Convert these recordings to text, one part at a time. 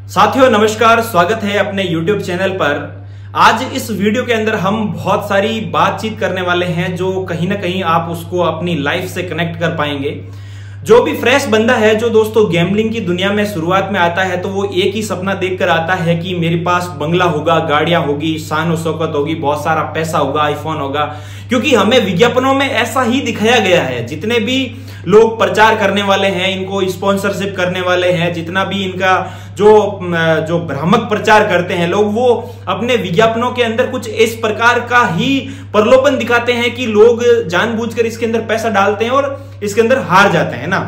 साथियों नमस्कार, स्वागत है अपने YouTube चैनल पर। आज इस वीडियो के अंदर हम बहुत सारी बातचीत करने वाले हैं जो कहीं ना कहीं आप उसको अपनी लाइफ से कनेक्ट कर पाएंगे। जो भी फ्रेश बंदा है जो दोस्तों गैम्बलिंग की दुनिया में शुरुआत में आता है तो वो एक ही सपना देखकर आता है कि मेरे पास बंगला होगा, गाड़ियां होगी, शान और शौकत होगी, बहुत सारा पैसा होगा, आईफोन होगा, क्योंकि हमें विज्ञापनों में ऐसा ही दिखाया गया है। जितने भी लोग प्रचार करने वाले हैं, इनको स्पॉन्सरशिप करने वाले हैं, जितना भी इनका जो भ्रामक प्रचार करते हैं लोग, वो अपने विज्ञापनों के अंदर कुछ इस प्रकार का ही प्रलोभन दिखाते हैं कि लोग जानबूझकर इसके अंदर पैसा डालते हैं और इसके अंदर हार जाते हैं ना।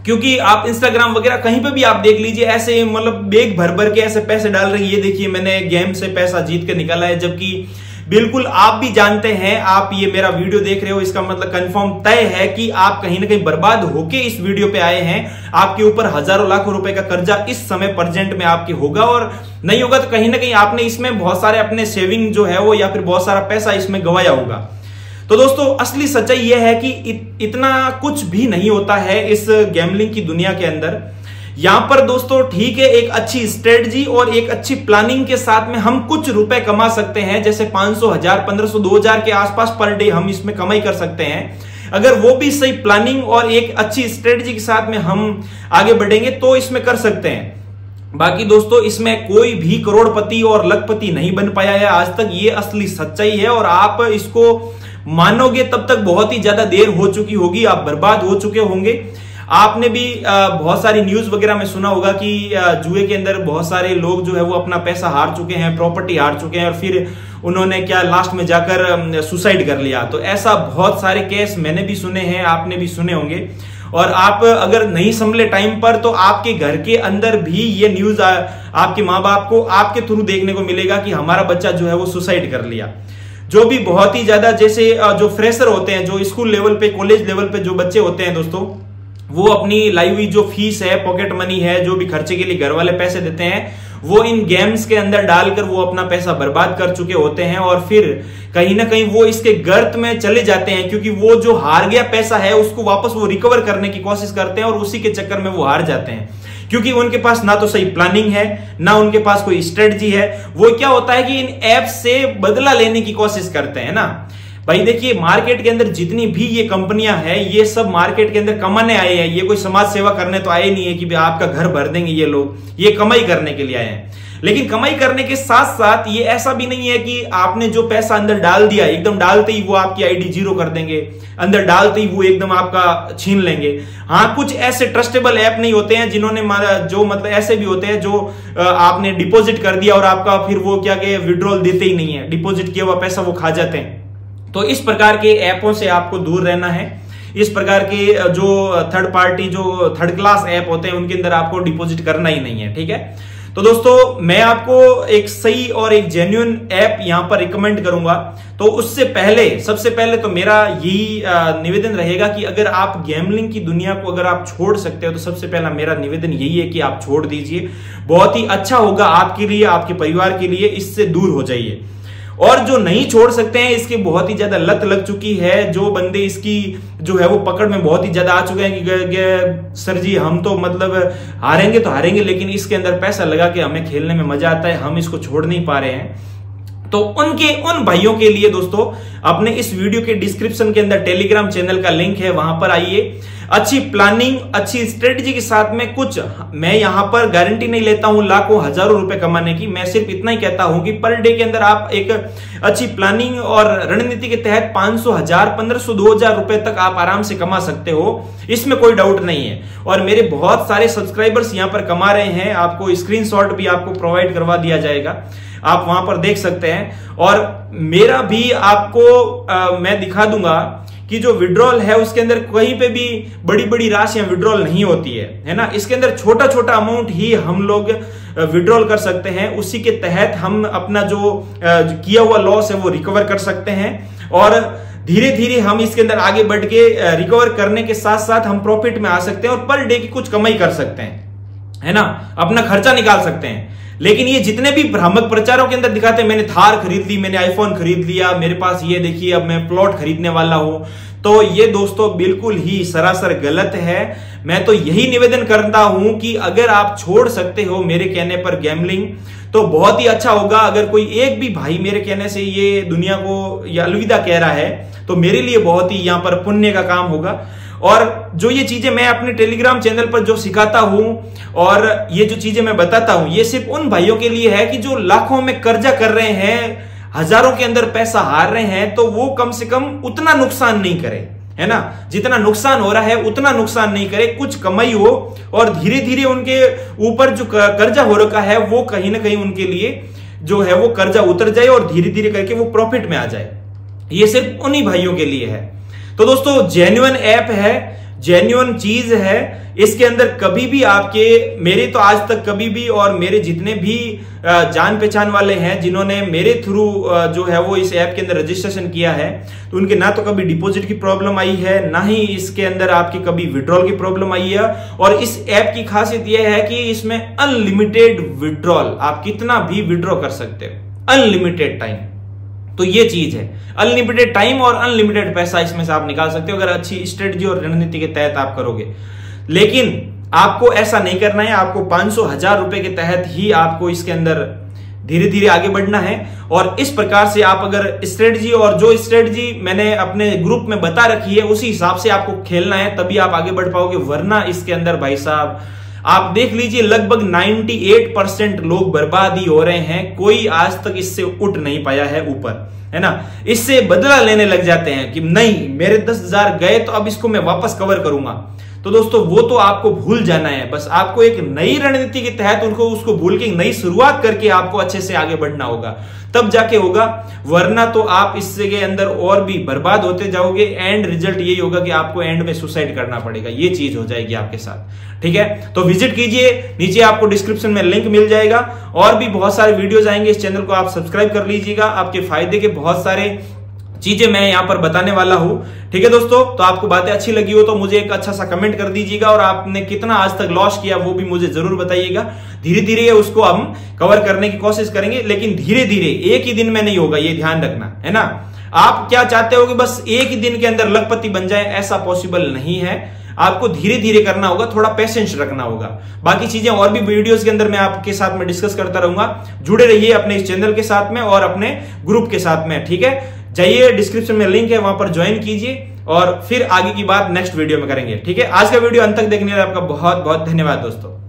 क्योंकि आप इंस्टाग्राम वगैरह कहीं पे भी आप देख लीजिए, ऐसे मतलब बेग भर भर के ऐसे पैसे डाल रहे हैं। ये देखिए मैंने गेम से पैसा जीत के निकाला है, जबकि बिल्कुल आप भी जानते हैं, आप ये मेरा वीडियो देख रहे हो, इसका मतलब कंफर्म तय है कि आप कहीं ना कहीं बर्बाद होके इस वीडियो पे आए हैं। आपके ऊपर हजारों लाखों रुपए का कर्जा इस समय प्रेजेंट में आपके होगा, और नहीं होगा तो कहीं ना कहीं आपने इसमें बहुत सारे अपने सेविंग जो है वो या फिर बहुत सारा पैसा इसमें गंवाया होगा। तो दोस्तों असली सच्चाई यह है कि इतना कुछ भी नहीं होता है इस गैम्बलिंग की दुनिया के अंदर। यहां पर दोस्तों ठीक है, एक अच्छी स्ट्रेटजी और एक अच्छी प्लानिंग के साथ में हम कुछ रुपए कमा सकते हैं। जैसे 500, 1000, 1500, 2000 के आसपास पर डे हम इसमें कमाई कर सकते हैं। अगर वो भी सही प्लानिंग और एक अच्छी स्ट्रेटजी के साथ में हम आगे बढ़ेंगे तो इसमें कर सकते हैं। बाकी दोस्तों इसमें कोई भी करोड़पति और लखपति नहीं बन पाया है आज तक, ये असली सच्चाई है। और आप इसको मानोगे तब तक बहुत ही ज्यादा देर हो चुकी होगी, आप बर्बाद हो चुके होंगे। आपने भी बहुत सारी न्यूज वगैरह में सुना होगा कि जुए के अंदर बहुत सारे लोग जो है वो अपना पैसा हार चुके हैं, प्रॉपर्टी हार चुके हैं, और फिर उन्होंने क्या लास्ट में जाकर सुसाइड कर लिया। तो ऐसा बहुत सारे केस मैंने भी सुने हैं, आपने भी सुने होंगे। और आप अगर नहीं संभले टाइम पर तो आपके घर के अंदर भी ये न्यूज आपके माँ बाप को आपके थ्रू देखने को मिलेगा कि हमारा बच्चा जो है वो सुसाइड कर लिया। जो भी बहुत ही ज्यादा जैसे जो फ्रेशर होते हैं, जो स्कूल लेवल पे, कॉलेज लेवल पे जो बच्चे होते हैं दोस्तों, वो अपनी लाई हुई जो फीस है, पॉकेट मनी है, जो भी खर्चे के लिए घर वाले पैसे देते हैं, वो इन गेम्स के अंदर डालकर वो अपना पैसा बर्बाद कर चुके होते हैं। और फिर कहीं ना कहीं वो इसके गर्त में चले जाते हैं, क्योंकि वो जो हार गया पैसा है उसको वापस वो रिकवर करने की कोशिश करते हैं और उसी के चक्कर में वो हार जाते हैं। क्योंकि उनके पास ना तो सही प्लानिंग है, ना उनके पास कोई स्ट्रेटजी है। वो क्या होता है कि इन एप्स से बदला लेने की कोशिश करते हैं ना। भाई देखिए, मार्केट के अंदर जितनी भी ये कंपनियां हैं, ये सब मार्केट के अंदर कमाने आए हैं। ये कोई समाज सेवा करने तो आए नहीं है कि आपका घर भर देंगे ये लोग, ये कमाई करने के लिए आए हैं। लेकिन कमाई करने के साथ साथ ये ऐसा भी नहीं है कि आपने जो पैसा अंदर डाल दिया, एकदम डालते ही वो आपकी आईडी जीरो कर देंगे, अंदर डालते ही वो एकदम आपका छीन लेंगे। हाँ, कुछ ऐसे ट्रस्टेबल ऐप नहीं होते हैं जिन्होंने जो मतलब ऐसे भी होते हैं जो आपने डिपॉजिट कर दिया और आपका फिर वो क्या कि विड्रॉल देते ही नहीं है, डिपॉजिट किया हुआ पैसा वो खा जाते हैं। तो इस प्रकार के ऐपों से आपको दूर रहना है। इस प्रकार के जो थर्ड पार्टी, जो थर्ड क्लास ऐप होते हैं, उनके अंदर आपको डिपॉजिट करना ही नहीं है, ठीक है। तो दोस्तों मैं आपको एक सही और एक जेन्युइन ऐप यहां पर रिकमेंड करूंगा। तो उससे पहले, सबसे पहले तो मेरा यही निवेदन रहेगा कि अगर आप गैम्बलिंग की दुनिया को अगर आप छोड़ सकते हो तो सबसे पहला मेरा निवेदन यही है कि आप छोड़ दीजिए। बहुत ही अच्छा होगा आपके लिए, आपके परिवार के लिए, इससे दूर हो जाइए। और जो नहीं छोड़ सकते हैं, इसकी बहुत ही ज्यादा लत लग चुकी है, जो बंदे इसकी जो है वो पकड़ में बहुत ही ज्यादा आ चुके हैं कि सर जी हम तो मतलब हारेंगे तो हारेंगे, लेकिन इसके अंदर पैसा लगा के हमें खेलने में मजा आता है, हम इसको छोड़ नहीं पा रहे हैं। तो उन भाइयों के लिए दोस्तों, अपने इस वीडियो के डिस्क्रिप्शन के अंदर टेलीग्राम चैनल का लिंक है, वहां पर आइए। अच्छी प्लानिंग, अच्छी स्ट्रेटजी के साथ में कुछ, मैं यहां पर गारंटी नहीं लेता हूं लाखों हजारों रुपए कमाने की, मैं सिर्फ इतना ही कहता हूं कि पर डे के अंदर आप एक अच्छी प्लानिंग और रणनीति के तहत 500, 1000, 1500, 2000 रुपए तक आप आराम से कमा सकते हो, इसमें कोई डाउट नहीं है। और मेरे बहुत सारे सब्सक्राइबर्स यहां पर कमा रहे हैं, आपको स्क्रीनशॉट भी आपको प्रोवाइड करवा दिया जाएगा, आप वहां पर देख सकते हैं। और मेरा भी आपको मैं दिखा दूंगा कि जो विड्रॉल है उसके अंदर कहीं पे भी बड़ी बड़ी राशियां विड्रॉल नहीं होती है ना। इसके अंदर छोटा छोटा अमाउंट ही हम लोग विड्रॉल कर सकते हैं, उसी के तहत हम अपना जो किया हुआ लॉस है वो रिकवर कर सकते हैं। और धीरे धीरे हम इसके अंदर आगे बढ़ के रिकवर करने के साथ साथ हम प्रॉफिट में आ सकते हैं और पर डे की कुछ कमाई कर सकते हैं, है ना, अपना खर्चा निकाल सकते हैं। लेकिन ये जितने भी भ्रामक प्रचारों के अंदर दिखाते हैं, मैंने थार खरीद ली, मैंने आईफोन खरीद लिया, मेरे पास ये देखिए अब मैं प्लॉट खरीदने वाला हूं, तो ये दोस्तों बिल्कुल ही सरासर गलत है। मैं तो यही निवेदन करता हूं कि अगर आप छोड़ सकते हो मेरे कहने पर गैम्बलिंग तो बहुत ही अच्छा होगा। अगर कोई एक भी भाई मेरे कहने से ये दुनिया को या अलविदा कह रहा है तो मेरे लिए बहुत ही यहां पर पुण्य का काम होगा। और जो ये चीजें मैं अपने टेलीग्राम चैनल पर जो सिखाता हूं और ये जो चीजें मैं बताता हूं ये सिर्फ उन भाइयों के लिए है कि जो लाखों में कर्जा कर रहे हैं, हजारों के अंदर पैसा हार रहे हैं, तो वो कम से कम उतना नुकसान नहीं करे, है ना। जितना नुकसान हो रहा है उतना नुकसान नहीं करे, कुछ कमाई हो और धीरे धीरे उनके ऊपर जो कर्जा हो रखा है वो कहीं ना कहीं उनके लिए जो है वो कर्जा उतर जाए और धीरे धीरे करके वो प्रॉफिट में आ जाए। ये सिर्फ उन्हीं भाइयों के लिए है। तो दोस्तों जेन्युइन ऐप है, जेन्युइन चीज है। इसके अंदर कभी भी आपके, मेरे तो आज तक कभी भी और मेरे जितने भी जान पहचान वाले हैं जिन्होंने मेरे थ्रू जो है वो इस ऐप के अंदर रजिस्ट्रेशन किया है, तो उनके ना तो कभी डिपॉजिट की प्रॉब्लम आई है, ना ही इसके अंदर आपकी कभी विड्रॉल की प्रॉब्लम आई है। और इस ऐप की खासियत यह है कि इसमें अनलिमिटेड विड्रॉल, आप कितना भी विड्रॉ कर सकते हो, अनलिमिटेड टाइम। तो ये चीज है, अनलिमिटेड टाइम और अनलिमिटेड पैसा इसमें से आप निकाल सकते हो अगर अच्छी स्ट्रेटजी और रणनीति के तहत आप करोगे। लेकिन आपको ऐसा नहीं करना है, आपको 500,000 रुपए के तहत ही आपको इसके अंदर धीरे धीरे आगे बढ़ना है। और इस प्रकार से आप अगर स्ट्रेटजी और जो स्ट्रेटजी मैंने अपने ग्रुप में बता रखी है उसी हिसाब से आपको खेलना है, तभी आप आगे बढ़ पाओगे। वरना इसके अंदर भाई साहब आप देख लीजिए लगभग 98% लोग बर्बाद ही हो रहे हैं, कोई आज तक इससे उठ नहीं पाया है ऊपर, है ना। इससे बदला लेने लग जाते हैं कि नहीं मेरे 10,000 गए तो अब इसको मैं वापस कवर करूंगा। तो दोस्तों वो तो आपको भूल जाना है, बस आपको एक नई रणनीति के तहत उसको भूल के नई शुरुआत करके आपको अच्छे से आगे बढ़ना होगा, तब जाके होगा। वरना तो आप इससे के अंदर और भी बर्बाद होते जाओगे। एंड रिजल्ट यही होगा कि आपको एंड में सुसाइड करना पड़ेगा, ये चीज हो जाएगी आपके साथ। ठीक है, तो विजिट कीजिए, नीचे आपको डिस्क्रिप्शन में लिंक मिल जाएगा। और भी बहुत सारे वीडियोस आएंगे, इस चैनल को आप सब्सक्राइब कर लीजिएगा, आपके फायदे के बहुत सारे चीजें मैं यहां पर बताने वाला हूं। ठीक है दोस्तों, तो आपको बातें अच्छी लगी हो तो मुझे एक अच्छा सा कमेंट कर दीजिएगा और आपने कितना आज तक लॉस किया वो भी मुझे जरूर बताइएगा। धीरे धीरे उसको हम कवर करने की कोशिश करेंगे, लेकिन धीरे धीरे, एक ही दिन में नहीं होगा, ये ध्यान रखना, है ना। आप क्या चाहते हो कि बस एक ही दिन के अंदर लखपति बन जाए, ऐसा पॉसिबल नहीं है। आपको धीरे धीरे करना होगा, थोड़ा पेशेंस रखना होगा। बाकी चीजें और भी वीडियोस के अंदर मैं आपके साथ में डिस्कस करता रहूंगा। जुड़े रहिए अपने इस चैनल के साथ में और अपने ग्रुप के साथ में। ठीक है, जाइए डिस्क्रिप्शन में लिंक है, वहां पर ज्वाइन कीजिए और फिर आगे की बात नेक्स्ट वीडियो में करेंगे। ठीक है, आज का वीडियो अंत तक देखने के लिए आपका बहुत बहुत धन्यवाद दोस्तों।